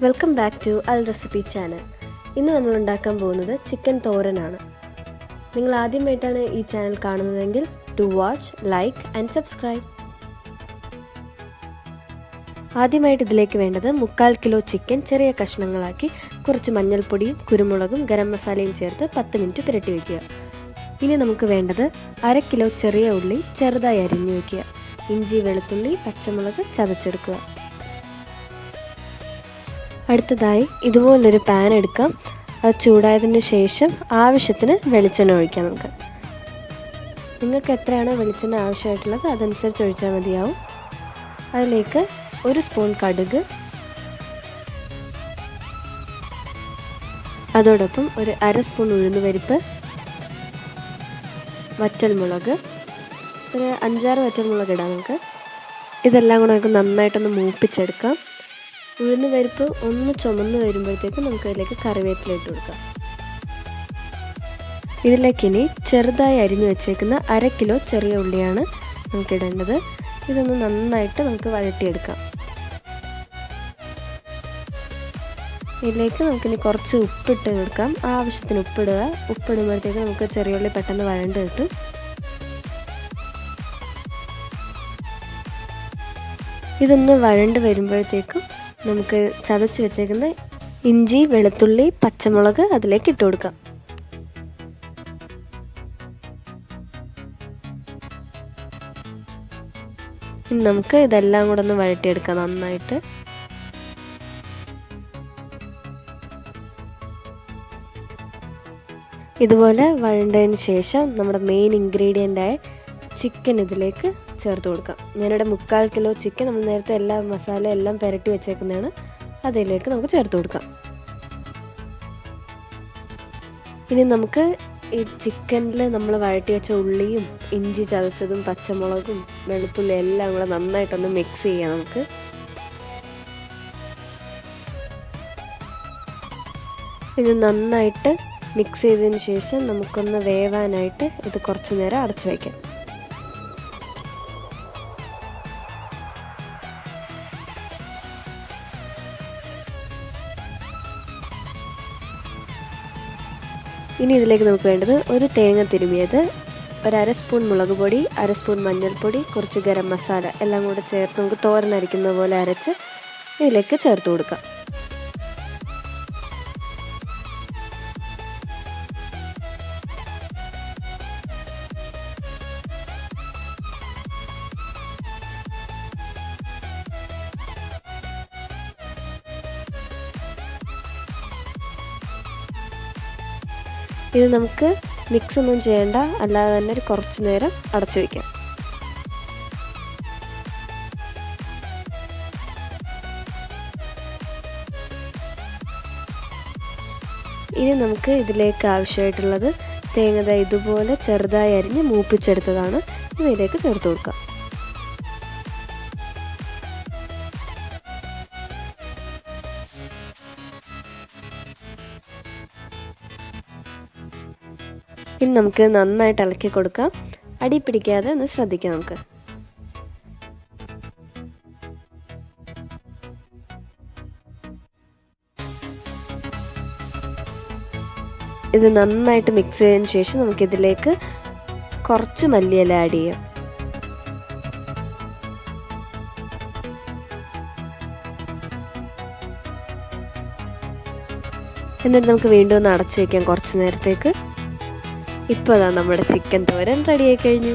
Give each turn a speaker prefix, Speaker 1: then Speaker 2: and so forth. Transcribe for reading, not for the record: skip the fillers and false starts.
Speaker 1: Welcome back to Al recipe channel. ഇന്ന് നമ്മൾ ഉണ്ടാക്കാൻ പോകുന്നത് ചിക്കൻ തോരനാണ്. നിങ്ങൾ ആദ്യമായിട്ടാണ് ഈ ചാനൽ കാണുന്നതെങ്കിൽ to watch, like and subscribe. ആദ്യമായിട്ട് ഇതിലേക്ക് വേണ്ടത് 3/4 കിലോ ചിക്കൻ ചെറിയ കഷ്ണങ്ങളാക്കി കുറച്ച് മഞ്ഞൾപ്പൊടിയും കുരുമുളകും ഗരം മസാലയും ചേർത്ത് 10 മിനിറ്റ് പുരട്ടി വയ്ക്കുക. ഇനി നമുക്ക് വേണ്ടത് 1/2 കിലോ ചെറിയ ഉള്ളി ചെറുതായി അരിഞ്ഞു വയ്ക്കുക. ഇഞ്ചി, വെളുത്തുള്ളി, പച്ചമുളക് ചതച്ചെടുക്കുക. അടുത്തതായി ഇതുപോലൊരു പാൻ എടുക്കാം. അത് ചൂടായതിന് ശേഷം ആവശ്യത്തിന് വെളിച്ചെണ്ണ ഒഴിക്കാം. നിങ്ങൾക്ക് എത്രയാണോ വെളിച്ചെണ്ണ ആവശ്യമായിട്ടുള്ളത് അതനുസരിച്ച് ഒഴിച്ചാൽ മതിയാവും. അതിലേക്ക് 1 സ്പൂൺ കടുക്, അതോടൊപ്പം ഒരു 1/2 സ്പൂൺ ഉഴുന്നുപരിപ്പ്, വറ്റൽമുളക്, ഒരു 5-6 വറ്റൽമുളക് ഇടാം നമുക്ക്. ഇതെല്ലാം കൂടെ നമുക്ക് നന്നായിട്ടൊന്ന് മൂപ്പിച്ചെടുക്കാം. ഉഴുന്ന് പരിപ്പ് ഒന്ന് ചുമന്ന് വരുമ്പോഴത്തേക്കും നമുക്ക് അതിലേക്ക് കറിവേപ്പില ഇട്ട് കൊടുക്കാം. ഇതിലേക്കിനി ചെറുതായി അരിഞ്ഞു വെച്ചേക്കുന്ന 1/2 കിലോ ചെറിയ ഉള്ളിയാണ് നമുക്ക് ഇടേണ്ടത്. ഇതൊന്ന് നന്നായിട്ട് നമുക്ക് വഴറ്റിയെടുക്കാം. ഇതിലേക്ക് നമുക്കിനി കുറച്ച് ഉപ്പിട്ട് കൊടുക്കാം. ആവശ്യത്തിന് ഉപ്പിടുക. ഉപ്പിടുമ്പോഴത്തേക്ക് നമുക്ക് ചെറിയ ഉള്ളി പെട്ടെന്ന് വഴണ്ട് കിട്ടും. ഇതൊന്ന് വഴണ്ട് വരുമ്പോഴത്തേക്കും നമുക്ക് ചതച്ച് വെച്ചേക്കുന്ന ഇഞ്ചി, വെളുത്തുള്ളി, പച്ചമുളക് അതിലേക്ക് ഇട്ട് കൊടുക്കാം. ഇനി നമുക്ക് ഇതെല്ലാം കൂടെ ഒന്ന് വഴറ്റിയെടുക്കാം നന്നായിട്ട്. ഇതുപോലെ വഴണ്ടതിന് ശേഷം നമ്മുടെ മെയിൻ ഇൻഗ്രീഡിയൻ്റായ ചിക്കൻ ഇതിലേക്ക് ചേർത്ത് കൊടുക്കാം. ഞാനിവിടെ 3/4 കിലോ ചിക്കൻ നമ്മൾ നേരത്തെ എല്ലാ മസാല എല്ലാം പുരട്ടി വെച്ചേക്കുന്നതാണ്. അതിലേക്ക് നമുക്ക് ചേർത്ത് കൊടുക്കാം. ഇനി നമുക്ക് ഈ ചിക്കനിൽ നമ്മൾ വഴറ്റി വെച്ച ഉള്ളിയും ഇഞ്ചി ചതച്ചതും പച്ചമുളകും വെളുത്തുള്ളി എല്ലാം കൂടെ നന്നായിട്ടൊന്ന് മിക്സ് ചെയ്യാം. നമുക്ക് ഇത് നന്നായിട്ട് മിക്സ് ചെയ്തതിന് ശേഷം നമുക്കൊന്ന് വേവാനായിട്ട് ഇത് കുറച്ച് നേരം അടച്ചു വയ്ക്കാം. ഇനി ഇതിലേക്ക് നമുക്ക് വേണ്ടത് ഒരു തേങ്ങ തിരുമിയത്, ഒരു 1/2 സ്പൂൺ മുളക് പൊടി, 1/2 സ്പൂൺ മഞ്ഞൾപ്പൊടി, കുറച്ച് ഗരം മസാല എല്ലാം കൂടെ ചേർത്ത് നമുക്ക് തോരൻ അരയ്ക്കുന്ന പോലെ അരച്ച് ഇതിലേക്ക് ചേർത്ത് കൊടുക്കാം. ഇത് നമുക്ക് മിക്സ് ഒന്നും ചെയ്യേണ്ട, അല്ലാതെ തന്നെ ഒരു കുറച്ച് നേരം അടച്ചു വയ്ക്കാം. ഇനി നമുക്ക് ഇതിലേക്ക് ആവശ്യമായിട്ടുള്ളത് തേങ്ങ ഇതുപോലെ ചെറുതായി അരിഞ്ഞ് മൂപ്പിച്ചെടുത്തതാണ്. ഇതിലേക്ക് ചേർത്ത് കൊടുക്കാം. ഇനി നമുക്ക് നന്നായിട്ട് ഇളക്കി കൊടുക്കാം. അടി പിടിക്കാതെ ഒന്ന് ശ്രദ്ധിക്കാം. നമുക്ക് ഇത് നന്നായിട്ട് മിക്സ് ചെയ്തതിന് ശേഷം നമുക്കിതിലേക്ക് കുറച്ച് മല്ലിയില ആഡ് ചെയ്യാം. എന്നിട്ട് നമുക്ക് വീണ്ടും ഒന്ന് അടച്ചു വയ്ക്കാം കുറച്ച് നേരത്തേക്ക്. ഇപ്പോൾ നമ്മുടെ ചിക്കൻ തോരൻ റെഡി ആയി കഴിഞ്ഞു.